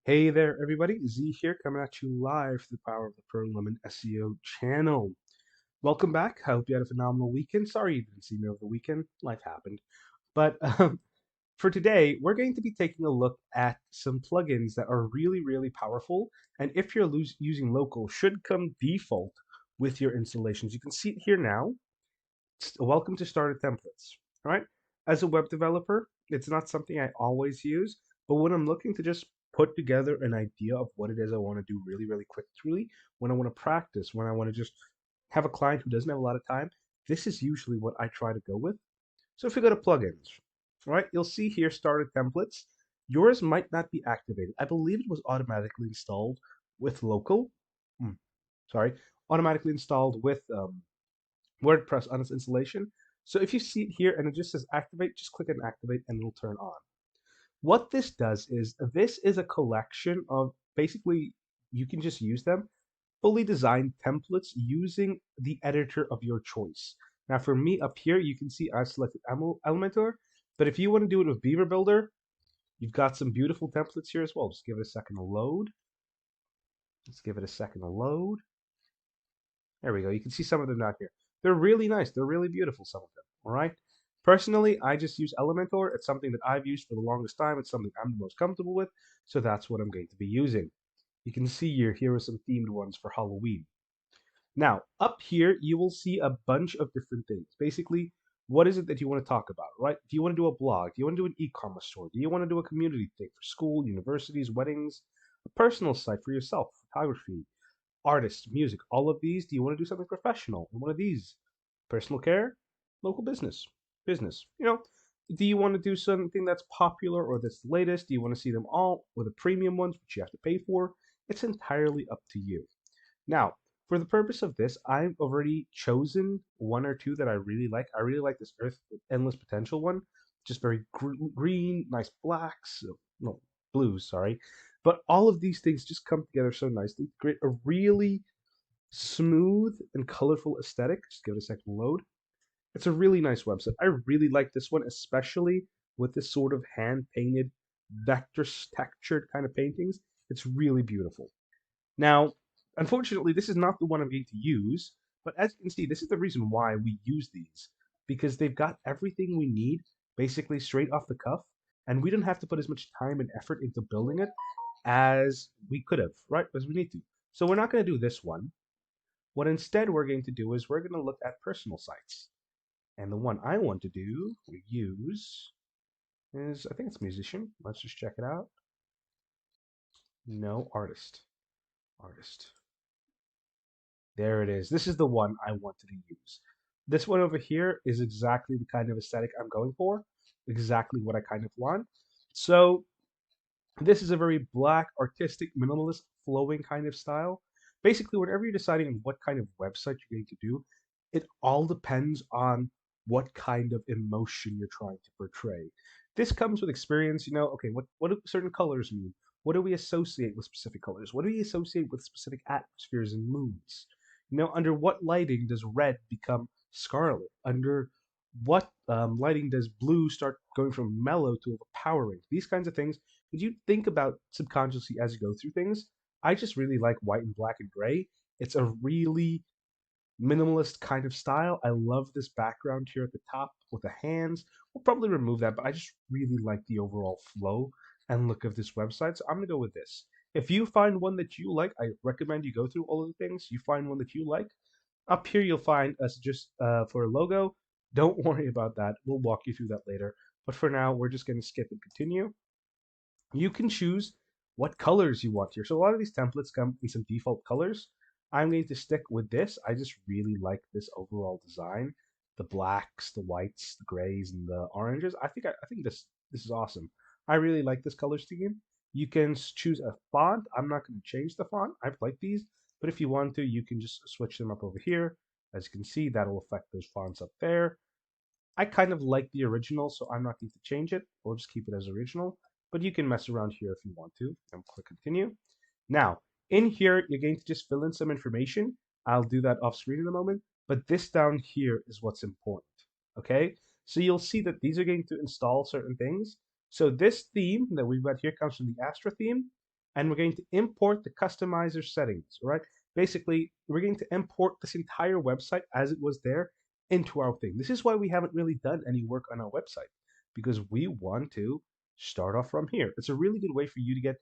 Hey there, everybody. Z here, coming at you live through the power of the Pro Lemon SEO channel. Welcome back. I hope you had a phenomenal weekend. Sorry you didn't see me over the weekend. Life happened. But for today, we're going to be taking a look at some plugins that are really powerful. And if you're using local, should come default with your installations. You can see it here now. Welcome to Starter Templates. All right. As a web developer, it's not something I always use, but when I'm looking to just put together an idea of what it is I want to do really quickly, when I want to practice, when I want to just have a client who doesn't have a lot of time, this is usually what I try to go with. So if you go to plugins, all right, you'll see here Starter Templates. Yours might not be activated. I believe it was automatically installed with local. Hmm, sorry, automatically installed with WordPress on its installation. So if you see it here and it just says activate, just click on activate and it'll turn on. What this does is this is a collection of basically you can just use them fully designed templates using the editor of your choice. Now for me up here, you can see I've selected Elementor, but if you want to do it with Beaver Builder, you've got some beautiful templates here as well. Just give it a second to load. Let's give it a second to load. There we go. You can see some of them down here. They're really nice. They're really beautiful, some of them. All right. Personally, I just use Elementor. It's something that I've used for the longest time. It's something I'm the most comfortable with. So that's what I'm going to be using. You can see here are some themed ones for Halloween. Now, up here, you will see a bunch of different things. Basically, what is it that you want to talk about, right? Do you want to do a blog? Do you want to do an e-commerce store? Do you want to do a community thing for school, universities, weddings, a personal site for yourself, photography, artists, music, all of these. Do you want to do something professional? One of these, personal care, local business. Do you want to do something that's popular or that's the latest? Do you want to see them all or the premium ones, which you have to pay for? It's entirely up to you. Now, for the purpose of this, I've already chosen one or two that I really like. I really like this Earth Endless Potential one, just very green, nice blacks, no, blues, sorry. But all of these things just come together so nicely to create a really smooth and colorful aesthetic. Just give it a second to load. It's a really nice website. I really like this one, especially with this sort of hand painted, vector textured kind of paintings. It's really beautiful. Now, unfortunately, this is not the one I'm going to use, but as you can see, this is the reason why we use these, because they've got everything we need basically straight off the cuff, and we don't have to put as much time and effort into building it as we could have, right? As we need to. So we're not going to do this one. What instead we're going to do is we're going to look at personal sites. And the one I want to do, or use, is, I think it's musician. Let's just check it out. No, artist. Artist. There it is. This is the one I wanted to use. This one over here is exactly the kind of aesthetic I'm going for, exactly what I kind of want. So this is a very black, artistic, minimalist, flowing kind of style. Basically, whenever you're deciding on what kind of website you're going to do, it all depends on what kind of emotion you're trying to portray. This comes with experience, okay, what do certain colors mean? What do we associate with specific colors? What do we associate with specific atmospheres and moods? Under what lighting does red become scarlet? Under what lighting does blue start going from mellow to overpowering? These kinds of things. Did you think about subconsciously as you go through things? I just really like white and black and gray. It's a really minimalist kind of style. I love this background here at the top with the hands. We'll probably remove that, but I just really like the overall flow and look of this website. So I'm going to go with this. If you find one that you like, I recommend you go through all of the things. You find one that you like. Up here, you'll find us just for a logo. Don't worry about that. We'll walk you through that later. But for now, we're just going to skip and continue. You can choose what colors you want here. So a lot of these templates come in some default colors. I'm going to stick with this. I just really like this overall design. The blacks, the whites, the grays, and the oranges. I think this is awesome. I really like this color scheme. You can choose a font. I'm not going to change the font. I like these, but if you want to, you can just switch them up over here. As you can see, that'll affect those fonts up there. I kind of like the original, so I'm not going to change it. We'll just keep it as original, but you can mess around here if you want to, and click continue. Now, in here, you're going to just fill in some information. I'll do that off screen in a moment, but this down here is what's important, okay? So you'll see that these are going to install certain things. So this theme that we've got here comes from the Astra theme. and we're going to import the customizer settings, all right? Basically, we're going to import this entire website as it was there into our thing. This is why we haven't really done any work on our website, because we want to start off from here. It's a really good way for you to get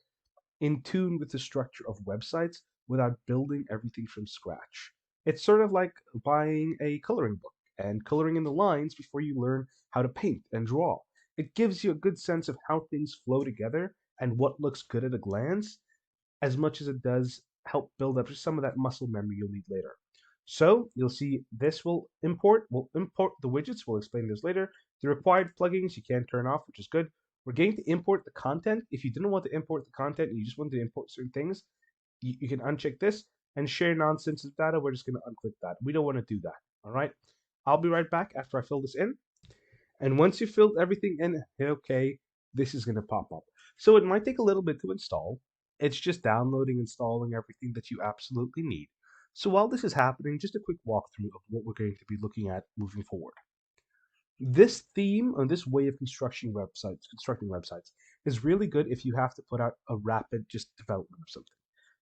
in tune with the structure of websites without building everything from scratch. It's sort of like buying a coloring book and coloring in the lines before you learn how to paint and draw. It gives you a good sense of how things flow together and what looks good at a glance, as much as it does help build up just some of that muscle memory you'll need later. So you'll see this we'll import the widgets, we'll explain this later. The required plugins you can turn off, which is good. We're going to import the content. If you didn't want to import the content and you just wanted to import certain things, you can uncheck this and share nonsensitive data. We're just going to unclick that. We don't want to do that. All right. I'll be right back after I fill this in. And once you filled everything in, hit OK, this is going to pop up. So it might take a little bit to install. It's just downloading, installing everything that you absolutely need. So while this is happening, just a quick walkthrough of what we're going to be looking at moving forward. This theme and this way of constructing websites is really good if you have to put out a rapid just development of something.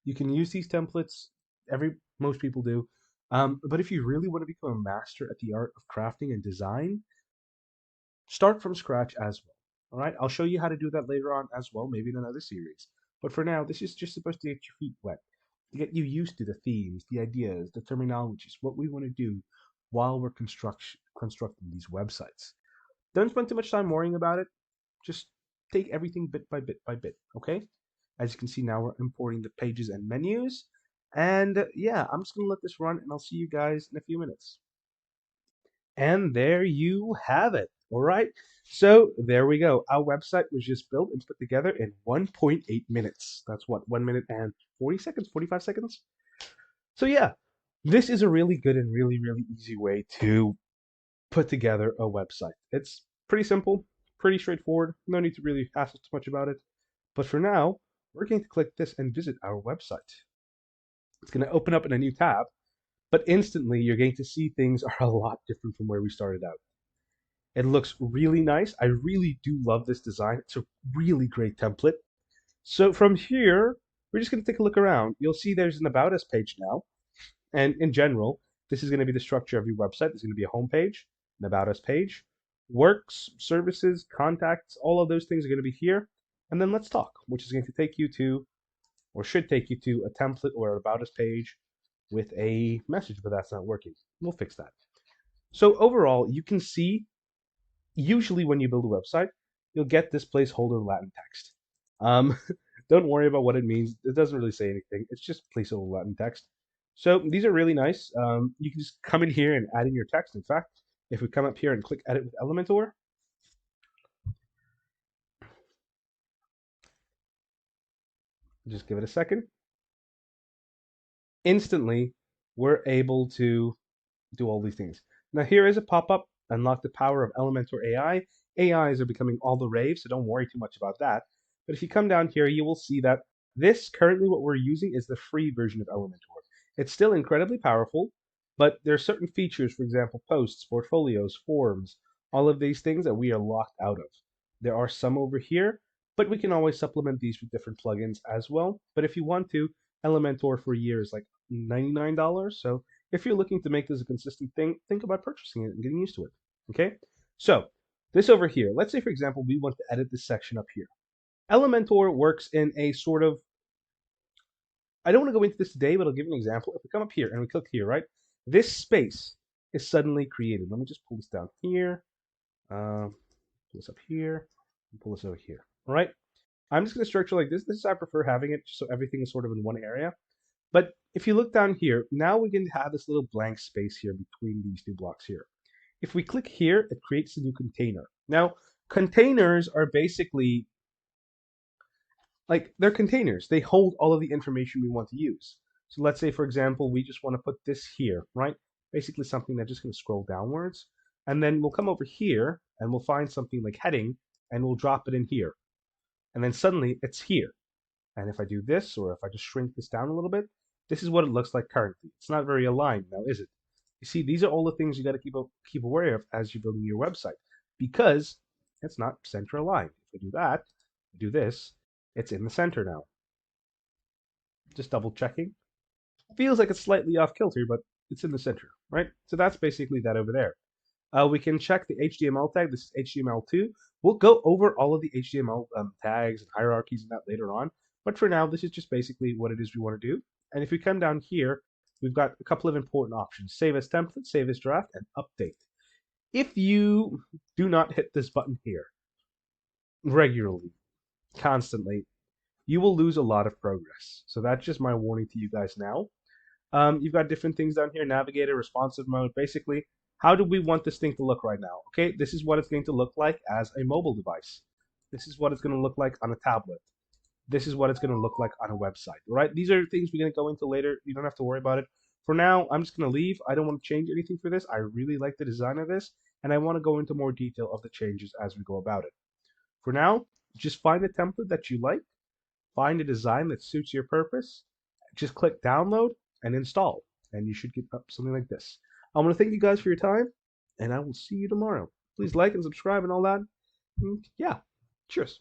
You can use these templates, most people do, but if you really want to become a master at the art of crafting and design, start from scratch as well. All right, I'll show you how to do that later on as well, maybe in another series. But for now, this is just supposed to get your feet wet, to get you used to the themes, the ideas, the terminologies, what we want to do while we're constructing these websites. Don't spend too much time worrying about it. Just take everything bit by bit by bit, okay? As you can see now, we're importing the pages and menus. And yeah, I'm just going to let this run, and I'll see you guys in a few minutes. And there you have it. All right. So there we go. Our website was just built and put together in 1.8 minutes. That's what, 1 minute and 40 seconds, 45 seconds. So yeah, this is a really good and really, really easy way to put together a website. It's pretty simple, pretty straightforward. No need to really hassle too much about it. But for now, we're going to click this and visit our website. It's going to open up in a new tab, but instantly you're going to see things are a lot different from where we started out. It looks really nice. I really do love this design. It's a really great template. So from here, we're just going to take a look around. You'll see there's an About Us page now. And in general, this is going to be the structure of your website. There's going to be a home page, an About Us page, works, services, contacts, all of those things are going to be here. And then Let's Talk, which is going to take you to, or should take you to, a template or an About Us page with a message, but that's not working. We'll fix that. So overall, you can see, usually when you build a website, you'll get this placeholder Latin text. Don't worry about what it means. It doesn't really say anything. It's just placeholder Latin text. So these are really nice. You can just come in here and add in your text. In fact, if we come up here and click Edit with Elementor, just give it a second. Instantly, we're able to do all these things. Now here is a pop-up, unlock the power of Elementor AI. AIs are becoming all the rave, so don't worry too much about that. But if you come down here, you will see that this, currently what we're using, is the free version of Elementor. It's still incredibly powerful, but there are certain features, for example, posts, portfolios, forms, all of these things that we are locked out of. There are some over here, but we can always supplement these with different plugins as well. But if you want to, Elementor for a year is like $99. So if you're looking to make this a consistent thing, think about purchasing it and getting used to it. Okay? So this over here, let's say, for example, we want to edit this section up here. Elementor works in a sort of, I don't want to go into this today, but I'll give you an example. If we come up here and we click here, right, this space is suddenly created. Let me just pull this down here, pull this up here, and pull this over here. All right? I'm just going to structure like this. This is how I prefer having it, so everything is sort of in one area. But if you look down here, now we can have this little blank space here between these two blocks here. If we click here, it creates a new container. Now, containers are basically, like, they're containers. They hold all of the information we want to use. So let's say, for example, we just want to put this here, right? Basically something that's just going to scroll downwards. And then we'll come over here, and we'll find something like heading, and we'll drop it in here. And then suddenly, it's here. And if I do this, or if I just shrink this down a little bit, this is what it looks like currently. It's not very aligned now, is it? You see, these are all the things you got to keep aware of as you're building your website, because it's not center aligned. If I do that, I do this, it's in the center now. Just double checking. Feels like it's slightly off kilter, but it's in the center, right? So that's basically that over there. We can check the HTML tag. This is HTML2. We'll go over all of the HTML tags and hierarchies and that later on. But for now, this is just basically what it is we want to do. And if we come down here, we've got a couple of important options. Save as template, save as draft, and update. If you do not hit this button here regularly, constantly, you will lose a lot of progress. So that's just my warning to you guys now. You've got different things down here, navigator, responsive mode. Basically, how do we want this thing to look right now? Okay, this is what it's going to look like as a mobile device. This is what it's going to look like on a tablet. This is what it's going to look like on a website, right? These are things we're going to go into later. You don't have to worry about it. For now, I'm just going to leave. I don't want to change anything for this. I really like the design of this, and I want to go into more detail of the changes as we go about it. For now, just find a template that you like, find a design that suits your purpose, just click download and install, and you should get up something like this. I want to thank you guys for your time, and I will see you tomorrow. Please like and subscribe and all that. Yeah, cheers.